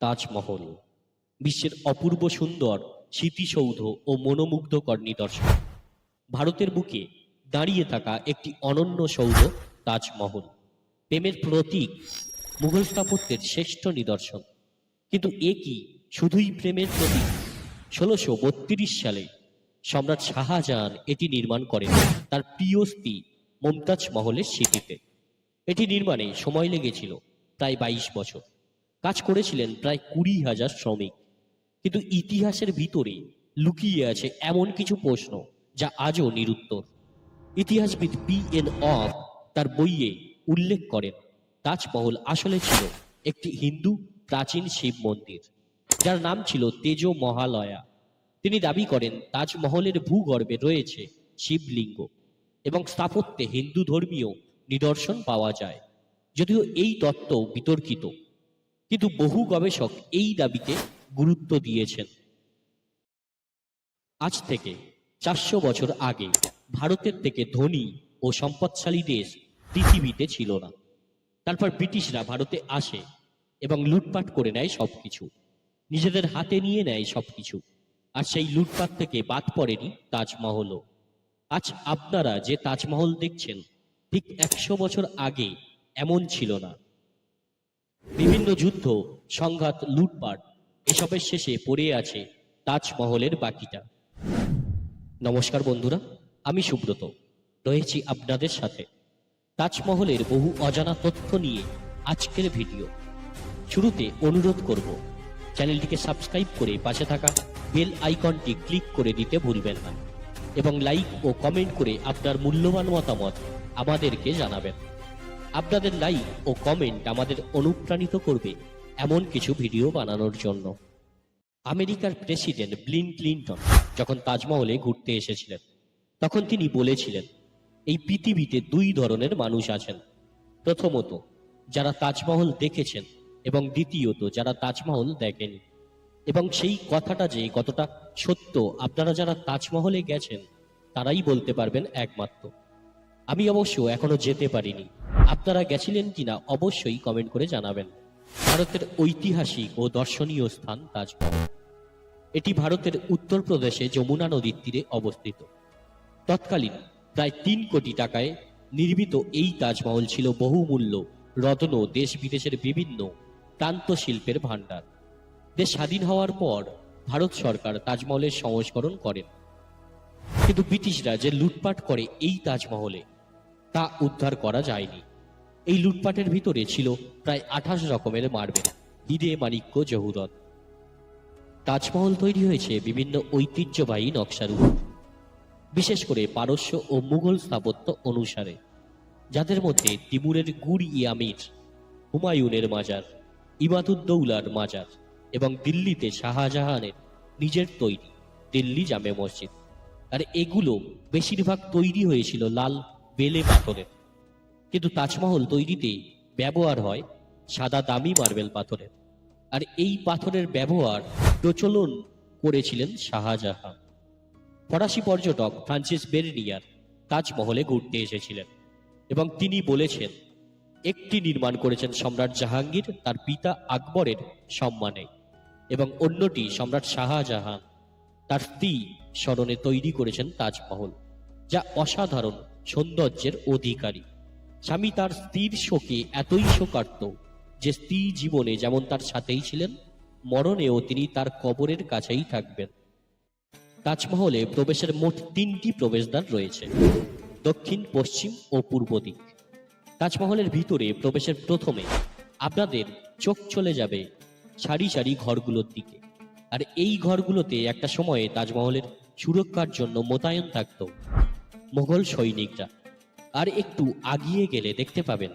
তাজমহল বিশ্বের অপূর্ব সুন্দর স্মৃতিসৌধ ও মনোমুগ্ধকর নিদর্শন। ভারতের বুকে দাঁড়িয়ে থাকা একটি অনন্য সৌধ তাজমহল, প্রেমের প্রতীক, মুঘল স্থাপত্যের শ্রেষ্ঠ নিদর্শন। কিন্তু এ কি শুধুই প্রেমের প্রতীক? ১৬৩২ সালে সম্রাট শাহজাহান এটি নির্মাণ করেন তার প্রিয় স্ত্রী মমতাজ মহলের স্মৃতিতে। এটি নির্মাণে সময় লেগেছিল প্রায় ২২ বছর। কাজ করেছিলেন প্রায় ২০,০০০ শ্রমিক। কিন্তু ইতিহাসের ভিতরে লুকিয়ে আছে এমন কিছু প্রশ্ন যা আজও নিরুত্তর। ইতিহাসবিদ পি.এন. অফ তার বইয়ে উল্লেখ করেন, তাজমহল আসলে ছিল একটি হিন্দু প্রাচীন শিব মন্দির যার নাম ছিল তেজ মহালয়া। তিনি দাবি করেন তাজমহলের ভূগর্ভে রয়েছে শিবলিঙ্গ এবং স্থাপত্যে হিন্দু ধর্মীয় নিদর্শন পাওয়া যায়। যদিও এই তত্ত্ব বিতর্কিত, কিন্তু বহু গবেষক এই দাবিতে গুরুত্ব দিয়েছেন। আজ থেকে ৪০০ বছর আগে ভারতের থেকে ধনী ও সম্পদশালী দেশ পৃথিবীতে ছিল না। তারপর ব্রিটিশরা ভারতে আসে এবং লুটপাট করে নেয় সবকিছু, নিজেদের হাতে নিয়ে নেয় সবকিছু। আর সেই লুটপাট থেকে বাদ পড়েনি তাজমহলও। আজ আপনারা যে তাজমহল দেখছেন, ঠিক ১০০ বছর আগে এমন ছিল না। বিভিন্ন যুদ্ধ, সংঘাত, লুটপাট এসবের শেষে পড়ে আছে তাজমহলের বাকিটা। নমস্কার বন্ধুরা, আমি সুব্রত রয়েছি আপনাদের সাথে তাজমহলের বহু অজানা তথ্য নিয়ে আজকের ভিডিও। শুরুতে অনুরোধ করব, চ্যানেলটিকে সাবস্ক্রাইব করে পাশে থাকা বেল আইকনটি ক্লিক করে দিতে ভুলবেন না এবং লাইক ও কমেন্ট করে আপনার মূল্যবান মতামত আমাদেরকে জানাবেন। আপনাদের লাইক ও কমেন্ট আমাদের অনুপ্রাণিত করবে এমন কিছু ভিডিও বানানোর জন্য। আমেরিকার প্রেসিডেন্ট বিল ক্লিনটন যখন তাজমহলে ঘুরতে এসেছিলেন, তখন তিনি বলেছিলেন, এই পৃথিবীতে দুই ধরনের মানুষ আছেন। প্রথমত, যারা তাজমহল দেখেছেন, এবং দ্বিতীয়ত, যারা তাজমহল দেখেনি। এবং সেই কথাটা যে কতটা সত্য আপনারা যারা তাজমহলে গেছেন তারাই বলতে পারবেন একমাত্র। আমি অবশ্য এখনো যেতে পারিনি, আপনারা গেছিলেন কিনা অবশ্যই কমেন্ট করে জানাবেন। ভারতের ঐতিহাসিক ও দর্শনীয় স্থান তাজমহল। এটি ভারতের উত্তরপ্রদেশে যমুনা নদীর তীরে অবস্থিত। তৎকালীন প্রায় ৩ কোটি টাকায় নির্মিত এই তাজমহল ছিল বহুমূল্য রত্ন, দেশ বিদেশের বিভিন্ন প্রান্ত শিল্পের ভাণ্ডার। দেশ স্বাধীন হওয়ার পর ভারত সরকার তাজমহলের সংস্করণ করেন, কিন্তু ব্রিটিশরা যে লুটপাট করে এই তাজমহলে তা উদ্ধার করা যায়নি। এই লুটপাটের ভিতরে ছিল প্রায় ২৮ রকমের মার্বেল, হিরে, মাণিক্য, জহুরত। তাজমহল তৈরি হয়েছে বিভিন্ন ঐতিহ্যবাহী নকশার উপর, বিশেষ করে পারস্য ও মুঘল স্থাপত্য অনুসারে, যাদের মধ্যে তিমুরের গুর-ই-আমির, হুমায়ুনের মাজার, ইমাদুদ্দৌলার মাজার এবং দিল্লিতে শাহজাহানের নিজের তৈরি দিল্লি জামে মসজিদ। আর এগুলো বেশিরভাগ তৈরি হয়েছিল লাল বেলে পাথরের, কিন্তু তাজমহল তৈরিতে ব্যবহার হয় সাদা দামি মার্বেল পাথরের। আর এই পাথরের ব্যবহার প্রচলন করেছিলেন শাহজাহান। ফরাসি পর্যটক ফ্রান্সিস বেরনিয়ার তাজমহলে ঘুরতে এসেছিলেন এবং তিনি বলেছেন, একটি নির্মাণ করেছেন সম্রাট জাহাঙ্গীর তার পিতা আকবরের সম্মানে এবং অন্যটি সম্রাট শাহজাহান তার স্ত্রী স্মরণে তৈরি করেছেন তাজমহল, যা অসাধারণ সৌন্দর্যের অধিকারী। স্বামী তার স্ত্রীর শোকে এতই শোকার্ত যে স্ত্রী জীবনে যেমন তার সাথেই ছিলেন, মরণেও তিনি তার কবরের কাছেই থাকবেন। তাজমহলে প্রবেশের মোট 3টি প্রবেশদ্বার রয়েছে, দক্ষিণ, পশ্চিম ও পূর্ব দিক। তাজমহলের ভিতরে প্রবেশের প্রথমে আপনাদের চোখ চলে যাবে সারি সারি ঘরগুলোর দিকে। আর এই ঘরগুলোতে একটা সময়ে তাজমহলের সুরক্ষার জন্য মোতায়েন থাকত মোগল সৈনিকরা। আর একটু আগিয়ে গেলে দেখতে পাবেন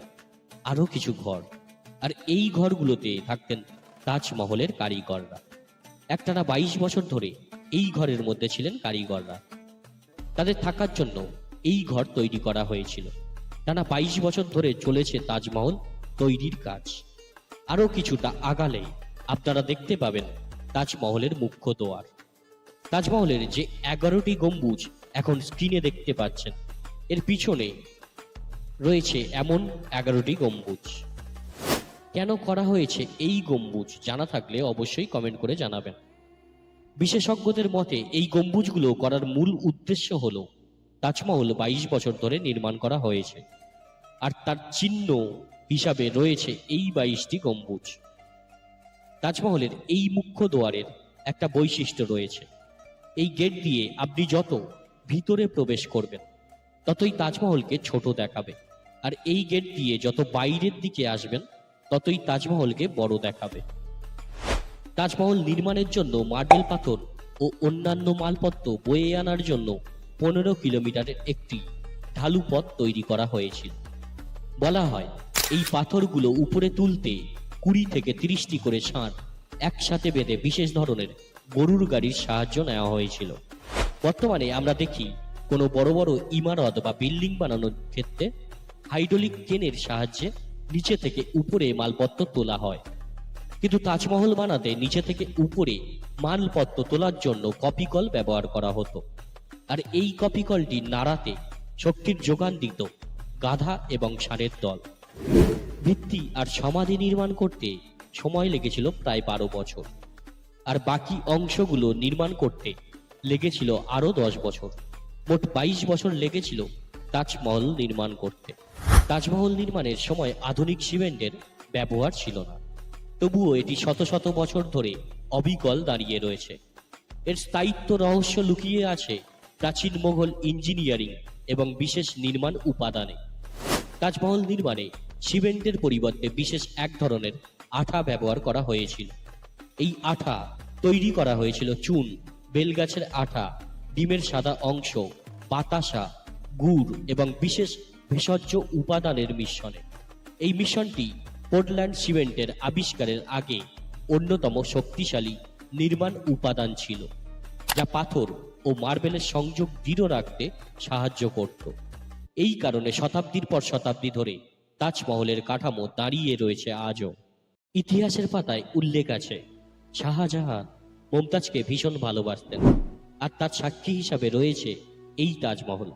আরো কিছু ঘর, আর এই ঘরগুলোতে থাকতেন তাজমহলের কারিগররা। একটানা ২২ বছর ধরে এই ঘরের মধ্যে ছিলেন কারিগররা। তাদের থাকার জন্য এই ঘর তৈরি করা হয়েছিল। টানা ২২ বছর ধরে চলেছে তাজমহল তৈরির কাজ। আরো কিছুটা আগালেই আপনারা দেখতে পাবেন তাজমহলের মুখ্য দ্বার। তাজমহলের যে 11টি গম্বুজ এখন স্ক্রিনে দেখতে পাচ্ছেন, এর পিছনে রয়েছে এমন 11টি গম্বুজ। কেন করা হয়েছে এই গম্বুজ জানা থাকলে অবশ্যই কমেন্ট করে জানাবেন। বিশেষজ্ঞদের মতে এই গম্বুজগুলো করার মূল উদ্দেশ্য হলো তাজমহল 22 বছর ধরে নির্মাণ করা হয়েছে, আর তার চিহ্ন হিসাবে রয়েছে এই 22টি গম্বুজ। তাজমহলের এই মুখ্য দুয়ারের একটা বৈশিষ্ট্য রয়েছে, এই গেট দিয়ে আপনি যত ভিতরে প্রবেশ করবেন ততই তাজমহলকে ছোট দেখাবে, আর এই গেট দিয়ে যত বাইরের দিকে আসবেন ততই তাজমহলকে বড় দেখাবে। তাজমহল নির্মাণের জন্য মার্বেল পাথর ও অন্যান্য মালপত্র বয়ে আনার জন্য 15 কিলোমিটারের একটি ঢালু পথ তৈরি করা হয়েছিল। বলা হয় এই পাথরগুলো উপরে তুলতে 20 থেকে 30টি করে ষাঁড় একসাথে বেঁধে বিশেষ ধরনের গরুর গাড়ির সাহায্য নেওয়া হয়েছিল। বর্তমানে আমরা দেখি কোনো বড় বড় ইমারত বা বিল্ডিং বানানোর ক্ষেত্রে হাইড্রোলিক ক্রেনের সাহায্যে নিচে থেকে উপরে মালপত্র তোলা হয়, কিন্তু তাজমহল বানাতে নিচে থেকে উপরে মালপত্র তোলার জন্য কপিকল ব্যবহার করা হতো, আর এই কপিকলটি নাড়াতে শক্তির যোগান দিত গাধা এবং ষাঁড়ের দল। ভিত্তি আর সমাধি নির্মাণ করতে সময় লেগেছিল প্রায় 12 বছর, আর বাকি অংশগুলো নির্মাণ করতে লেগেছিল আরো 10 বছর। মোট 22 বছর লেগেছিল তাজমহল নির্মাণ করতে। তাজমহল নির্মাণের সময় আধুনিক সিমেন্টের ব্যবহার ছিল না, তবুও এটি শত শত বছর ধরে অবিকল দাঁড়িয়ে রয়েছে। এর স্থায়িত্ব রহস্য লুকিয়ে আছে প্রাচীন মোগল ইঞ্জিনিয়ারিং এবং বিশেষ নির্মাণ উপাদানে। তাজমহল নির্মাণে সিমেন্টের পরিবর্তে বিশেষ এক ধরনের আঠা ব্যবহার করা হয়েছিল। এই আঠা তৈরি করা হয়েছিল চুন, বেলগাছের আঠা, ডিমের সাদা অংশ, বাতাসা, গুড় এবং বিশেষ ভেষজ উপাদানের মিশ্রণে। এই মিশ্রণটি পোর্টল্যান্ড সিমেন্টের আবিষ্কারের আগে অন্যতম শক্তিশালী নির্মাণ উপাদান ছিল, যা পাথর ও মার্বেলের সংযোগ দৃঢ় রাখতে সাহায্য করত। এই কারণে শতাব্দীর পর শতাব্দী ধরে তাজমহলের কাঠামো দাঁড়িয়ে রয়েছে আজও। ইতিহাসের পাতায় উল্লেখ আছে শাহজাহান মমতাজকে ভীষণ ভালোবাসতেন, আর তার সাক্ষী হিসাবে রয়েছে এই তাজমহল।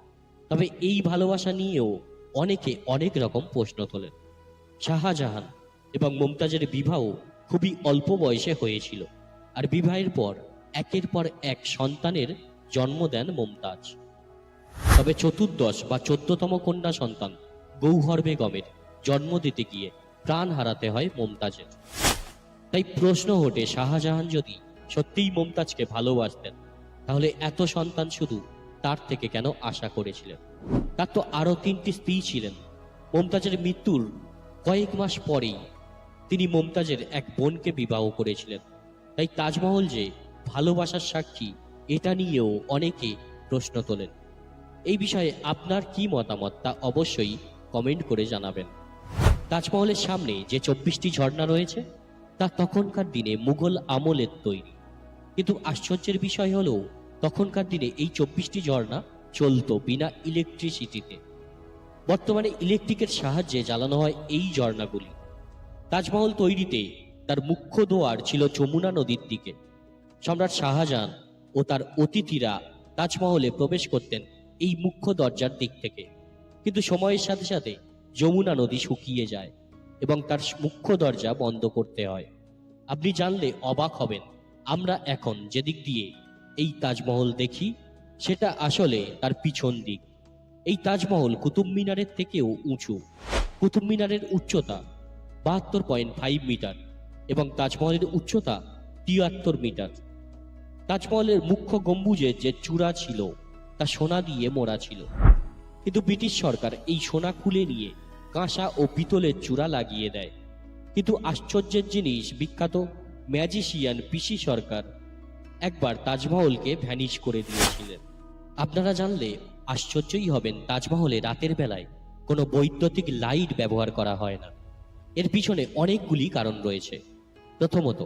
তবে এই ভালোবাসা নিয়েও অনেকে অনেক রকম প্রশ্ন তোলেন। শাহজাহান এবং মমতাজের বিবাহ খুবই অল্প বয়সে হয়েছিল, আর বিবাহের পর একের পর এক সন্তানের জন্ম দেন মমতাজ। তবে চতুর্দশ বা 14তম কন্যা সন্তান গৌহর বেগমের জন্ম দিতে গিয়ে প্রাণ হারাতে হয় মমতাজের। তাই প্রশ্ন ওঠে, শাহজাহান যদি সত্যিই মমতাজকে ভালোবাসতেন তাহলে এত সন্তান শুধু তার থেকে কেন আশা করেছিলেন? তার তো আরো 3টি স্ত্রী ছিলেন। মমতাজের মৃত্যুর কয়েক মাস পরেই তিনি মমতাজের এক বোনকে বিবাহ করেছিলেন। তাই তাজমহল যে ভালোবাসার সাক্ষী, এটা নিয়েও অনেকে প্রশ্ন তোলেন। এই বিষয়ে আপনার কি মতামত তা অবশ্যই কমেন্ট করে জানাবেন। তাজমহলের সামনে যে 24টি ঝর্ণা রয়েছে তা তখনকার দিনে মুঘল আমলের তৈরি, কিন্তু আশ্চর্যের বিষয় হলো তখনকার দিনে এই 24টি ঝর্ণা চলতো বিনা ইলেকট্রিসিটিতে। বর্তমানে ইলেকট্রিকের সাহায্যে জ্বালানো হয় এই ঝর্ণাগুলি। তাজমহল তৈরিতে তার মুখ্য দুয়ার ছিল যমুনা নদীর দিকে। সম্রাট শাহজাহান ও তার অতিথিরা তাজমহলে প্রবেশ করতেন এই মুখ্য দরজার দিক থেকে, কিন্তু সময়ের সাথে সাথে যমুনা নদী শুকিয়ে যায় এবং তার মুখ্য দরজা বন্ধ করতে হয়। আপনি জানলে অবাক হবেন, আমরা এখন যেদিক দিয়ে এই তাজমহল দেখি সেটা আসলে তার পিছন দিক। এই তাজমহল কুতুব মিনারের থেকেও উঁচু। কুতুব মিনারের উচ্চতা 72.5 মিটার এবং তাজমহলের উচ্চতা 73 মিটার। তাজমহলের মুখ্য গম্বুজের যে চূড়া ছিল তা সোনা দিয়ে মোড়া ছিল, কিন্তু ব্রিটিশ সরকার এই সোনা খুলে নিয়ে কাঁসা ও পিতলের চূড়া লাগিয়ে দেয়। কিন্তু আশ্চর্যের জিনিস, বিখ্যাত ম্যাজিশিয়ান পিসি সরকার একবার তাজমহলকে ভ্যানিশ করে দিয়েছিলেন। আপনারা জানলে আশ্চর্যই হবেন, তাজমহলে রাতের বেলায় কোনো বৈদ্যুতিক লাইট ব্যবহার করা হয় না। এর পিছনে অনেকগুলি কারণ রয়েছে। প্রথমত,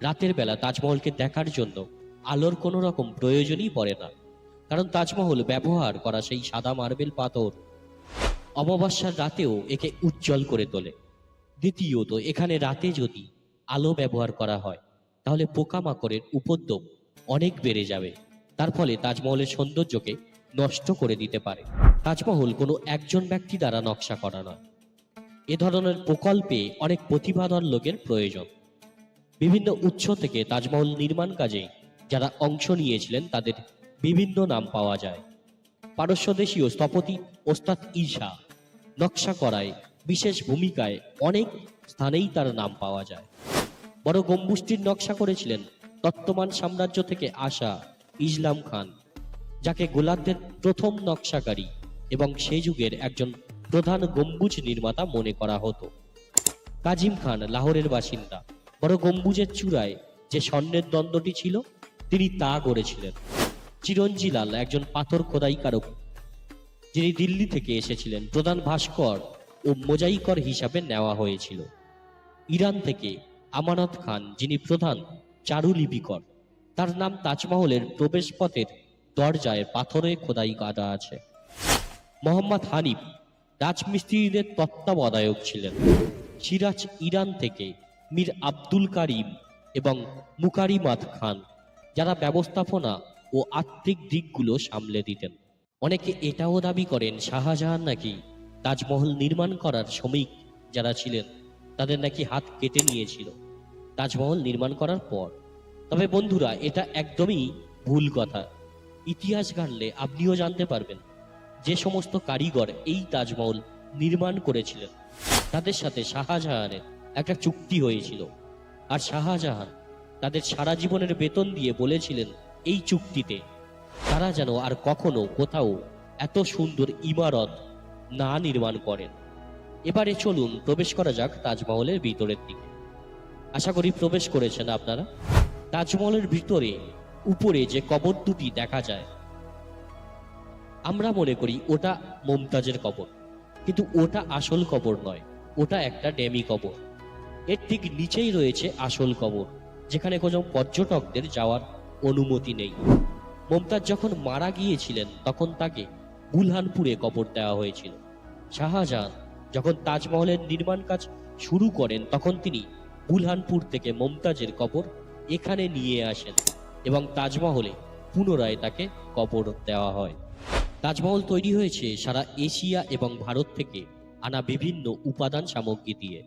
রাতের বেলা তাজমহলকে দেখার জন্য আলোর কোনো রকম প্রয়োজনই পড়ে না, কারণ তাজমহল ব্যবহার করা সেই সাদা মার্বেল পাথর অমাবস্যার রাতেও একে উজ্জ্বল করে তোলে। দ্বিতীয়ত, এখানে রাতে যদি আলো ব্যবহার করা হয় তাহলে পোকামাকড়ের উপদ্রব অনেক বেড়ে যাবে, তার ফলে তাজমহলের সৌন্দর্যকে নষ্ট করে দিতে পারে। তাজমহল কোনো একজন ব্যক্তি দ্বারা নকশা করা নয়, এ ধরনের প্রকল্পে অনেক প্রতিভাধর লোকের প্রয়োজন। বিভিন্ন উৎস থেকে তাজমহল নির্মাণ কাজে যারা অংশ নিয়েছিলেন তাদের বিভিন্ন নাম পাওয়া যায়। পারস্য দেশীয় স্থপতি ওস্তাদ ঈসা নকশা করায় বিশেষ ভূমিকায় অনেক স্থানেই তার নাম পাওয়া যায়। বড় গম্বুজটির নকশা করেছিলেন তত্ত্বমান সাম্রাজ্য থেকে আসা ইসলাম খান, যাকে গোলাপদের প্রথম নকশাকারী এবং সে যুগের একজন প্রধান গম্বুজ নির্মাতা মনে করা হতো। কাজিম খান লাহোরের বাসিন্দা। বড় গম্বুজের চূড়ায় যে স্বর্ণের দ্বন্দ্বটি ছিল তিনি তা গড়েছিলেন। চিরঞ্জিলাল একজন পাথর খোদাইকারক, যিনি দিল্লি থেকে এসেছিলেন। প্রধান ভাস্কর ও মোজাইকর হিসাবে নেওয়া হয়েছিল। ইরান থেকে আমানত খান, যিনি প্রধান চারুলিপিকর। তার নাম তাজমহলের প্রবেশপথের দরজায় পাথরে খোদাই করা আছে। মোহাম্মদ হানিফ রাজমিস্ত্রিদের তত্ত্বাবধায়ক ছিলেন। সিরাজ ইরান থেকে মীর আব্দুল কারিম এবং মুকারিমাত খান, যারা ব্যবস্থাপনা ও আর্থিক দিকগুলো সামলে দিতেন। অনেকে এটাও দাবি করেন শাহজাহান নাকি তাজমহল নির্মাণ করার শ্রমিক যারা ছিলেন তাদের নাকি হাত কেটে নিয়েছিল তাজমহল নির্মাণ করার পর। তবে বন্ধুরা, এটা একদমই ভুল কথা। ইতিহাস ঘাঁটলে আপনিও জানতে পারবেন যে সমস্ত কারিগর এই তাজমহল নির্মাণ করেছিলেন তাদের সাথে শাহজাহানের একটা চুক্তি হয়েছিল। আর শাহজাহান তাদের সারা জীবনের বেতন দিয়ে বলেছিলেন এই চুক্তিতে তারা যেন আর কখনো কোথাও এত সুন্দর ইমারত না নির্মাণ করেন। এবারে চলুন প্রবেশ করা যাক তাজমহলের ভিতরের দিকে। আশা করি প্রবেশ করেছেন আপনারা। তাজমহলের ভিতরে উপরে যে কবর দুটি দেখা যায়, আমরা মনে করি ওটা মমতাজের কবর, কিন্তু ওটা আসল কবর নয়, ওটা একটা ডেমি কবর। এর ঠিক নিচেই রয়েছে আসল কবর, যেখানে কোনো পর্যটকদের যাওয়ার অনুমতি নেই। মমতাজ যখন মারা গিয়েছিলেন তখন তাকে বুলহানপুরে কবর দেওয়া হয়েছিল। শাহজাহান যখন তাজমহলের নির্মাণ কাজ শুরু করেন তখন তিনি বুলহানপুর থেকে মমতাজের কবর এখানে নিয়ে আসেন এবং তাজমহলে পুনরায় তাকে কবর দেওয়া হয়। তাজমহল তৈরি হয়েছে সারা এশিয়া এবং ভারত থেকে আনা বিভিন্ন উপাদান সামগ্রী দিয়ে।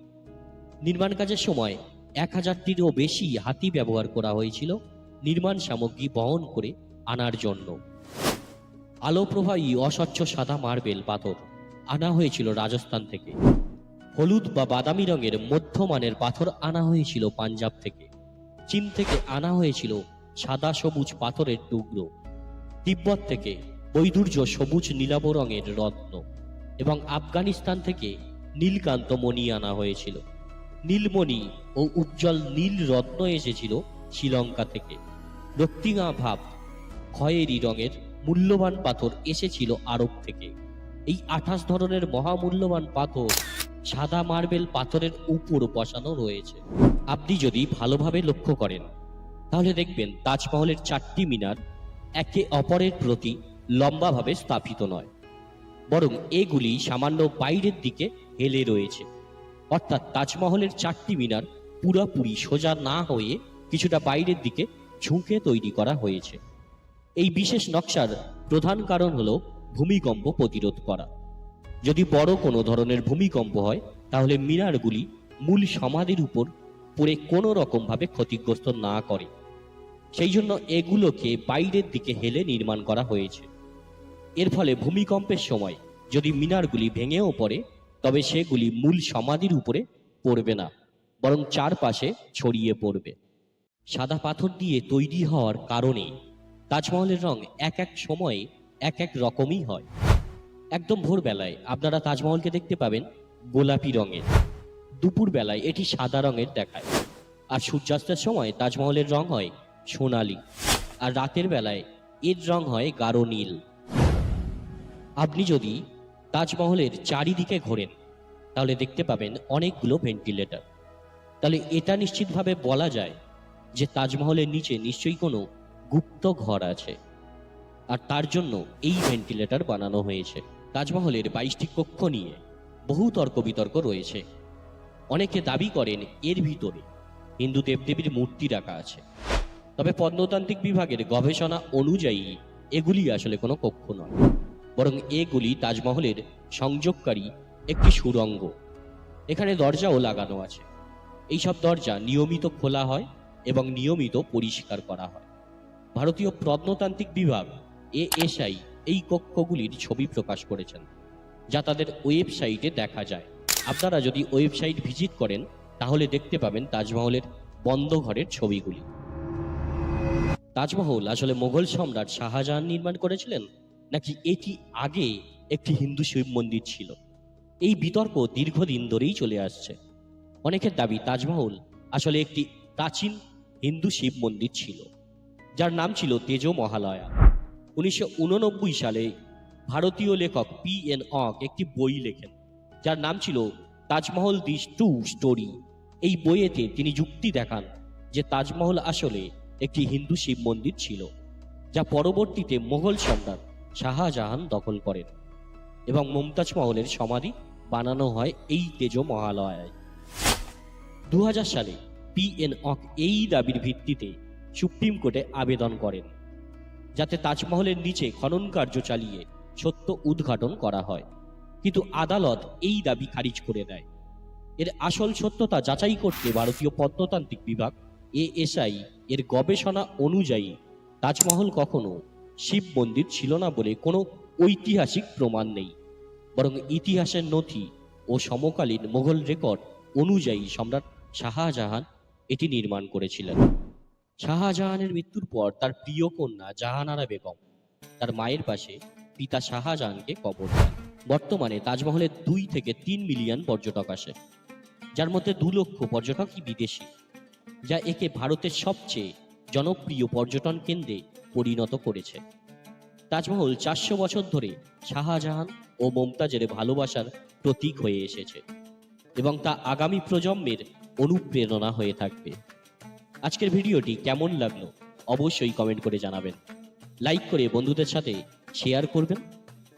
নির্মাণ কাজের সময় 1000টিরও বেশি হাতি ব্যবহার করা হয়েছিল নির্মাণ সামগ্রী বহন করে আনার জন্য। আলো প্রবাহী অস্বচ্ছ সাদা মার্বেল পাথর আনা হয়েছিল রাজস্থান থেকে। হলুদ বা বাদামি রঙের মধ্যমানের পাথর আনা হয়েছিল পাঞ্জাব থেকে। চীন থেকে আনা হয়েছিল সাদা সবুজ পাথরের টুকরো। তিব্বত থেকে বৈদুর্য সবুজ নীলাভ রঙের রত্ন এবং আফগানিস্তান থেকে নীলকান্ত মণি আনা হয়েছিল। নীলমণি ও উজ্জ্বল নীল রত্ন এসেছিল শ্রীলঙ্কা থেকে। রক্তিঙা ভাব খয়েরি রঙের মূল্যবান পাথর এসেছিল আরব থেকে। এই 28 ধরনের মহামূল্যবান পাথর সাদা মার্বেল পাথরের উপর বসানো রয়েছে। আপনি যদি ভালোভাবে লক্ষ্য করেন তাহলে দেখবেন তাজমহলের 4টি মিনার একে অপরের প্রতি লম্বাভাবে স্থাপিত নয়, বরং এগুলি সামান্য বাইরের দিকে হেলে রয়েছে। অর্থাৎ তাজমহলের 4টি মিনার পুরোপুরি সোজা না হয়ে কিছুটা বাইরের দিকে ঝুঁকে তৈরি করা হয়েছে। এই বিশেষ নকশার প্রধান কারণ হলো ভূমিকম্প প্রতিরোধ করা। যদি বড় কোনো ধরনের ভূমিকম্প হয় তাহলে মিনারগুলি মূল সমাধির উপর পড়ে কোনো রকমভাবে ক্ষতিগ্রস্ত না করে, সেই জন্য এগুলোকে বাইরের দিকে হেলে নির্মাণ করা হয়েছে। এর ফলে ভূমিকম্পের সময় যদি মিনারগুলি ভেঙেও পড়ে তবে সেগুলি মূল সমাধির উপরে পড়বে না, বরং চারপাশে ছড়িয়ে পড়বে। সাদা পাথর দিয়ে তৈরি হওয়ার কারণে তাজমহলের রং এক এক সময়ে এক এক রকমই হয়। একদম ভোরবেলায় আপনারা তাজমহলকে দেখতে পাবেন গোলাপি রঙের, দুপুর বেলায় এটি সাদা রঙের দেখায়, আর সূর্যাস্তের সময় তাজমহলের রং হয় সোনালি, আর রাতের বেলায় এর রং হয় গাঢ় নীল। আপনি যদি তাজমহলের চারিদিকে ঘোরেন তাহলে দেখতে পাবেন অনেকগুলো ভেন্টিলেটর। তাহলে এটা নিশ্চিতভাবে বলা যায় যে তাজমহলের নিচে নিশ্চয়ই কোনো গুপ্ত ঘর আছে, আর তার জন্য এই ভেন্টিলেটর বানানো হয়েছে। তাজমহলের 22টি কক্ষ নিয়ে বহু তর্ক বিতর্ক রয়েছে। অনেকে দাবি করেন এর ভিতরে হিন্দু দেবদেবীর মূর্তি রাখা আছে, তবে প্রত্নতান্ত্রিক বিভাগের গবেষণা অনুযায়ী এগুলি আসলে কোনো কক্ষ নয়, বরং এগুলি তাজমহলের সংযোগকারী একটি সুড়ঙ্গ। এখানে দরজাও লাগানো আছে। এইসব দরজা নিয়মিত খোলা হয় এবং নিয়মিত পরিষ্কার করা হয়। ভারতীয় প্রত্নতান্ত্রিক বিভাগ ASI এই কক্ষগুলির ছবি প্রকাশ করেছেন, যা তাদের ওয়েবসাইটে দেখা যায়। আপনারা যদি ওয়েবসাইট ভিজিট করেন তাহলে দেখতে পাবেন তাজমহলের বন্ধ ঘরের ছবিগুলি। তাজমহল আসলে মোগল সম্রাট শাহজাহান নির্মাণ করেছিলেন, নাকি এটি আগে একটি হিন্দু শিব মন্দির ছিল? এই বিতর্ক দীর্ঘদিন ধরেই চলে আসছে। অনেকের দাবি তাজমহল আসলে একটি প্রাচীন হিন্দু শিব মন্দির ছিল, যার নাম ছিল তেজ মহালয়া। 1989 সালে ভারতীয় লেখক PN অক একটি বই লেখেন, যার নাম ছিল তাজমহল দি ট্রু স্টোরি। এই বইয়েতে তিনি যুক্তি দেখান যে তাজমহল আসলে একটি হিন্দু শিব মন্দির ছিল, যা পরবর্তীতে মোগল সম্রাট শাহজাহান দখল করেন এবং মুমতাজ মহলের সমাধি বানানো হয় এই তেজ মহালয়ায়। 2000 সালে PN অক এই দাবির ভিত্তিতে সুপ্রিম কোর্টে আবেদন করেন যাতে তাজমহলের নিচে খনন কার্য চালিয়ে সত্য উদ্ঘাটন করা হয়, কিন্তু আদালত এই দাবি খারিজ করে দেয়। এর আসল সত্যতা যাচাই করতে ভারতীয় প্রত্নতান্ত্রিক বিভাগ ASI এর গবেষণা অনুযায়ী তাজমহল কখনো শিব মন্দির ছিল না বলে কোনো ঐতিহাসিক প্রমাণ নেই, বরং ইতিহাসের নথি ও সমকালীন মোগল রেকর্ড অনুযায়ী সম্রাট শাহজাহান এটি নির্মাণ করেছিলেন। শাহজাহানের মৃত্যুর পর তার প্রিয় কন্যা জাহানারা বেগম তার মায়ের পাশে পিতা শাহজাহানকে কবর দেন। বর্তমানে তাজমহলে 2 থেকে 3 মিলিয়ন পর্যটক আসে, যার মধ্যে 2 লক্ষ পর্যটকই বিদেশি, যা একে ভারতের সবচেয়ে জনপ্রিয় পর্যটন কেন্দ্রে পরিণত করেছে। তাজমহল 400 বছর ধরে শাহজাহান ও মমতাজের ভালোবাসার প্রতীক হয়ে এসেছে এবং তা আগামী প্রজন্মের অনুপ্রেরণা হয়ে থাকবে। আজকের ভিডিওটি কেমন লাগলো অবশ্যই কমেন্ট করে জানাবেন, লাইক করে বন্ধুদের সাথে শেয়ার করবেন।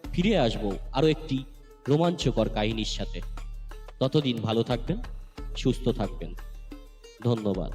ফিরে আসবো আরও একটি রোমাঞ্চকর কাহিনীর সাথে। ততদিন ভালো থাকবেন, সুস্থ থাকবেন। ধন্যবাদ।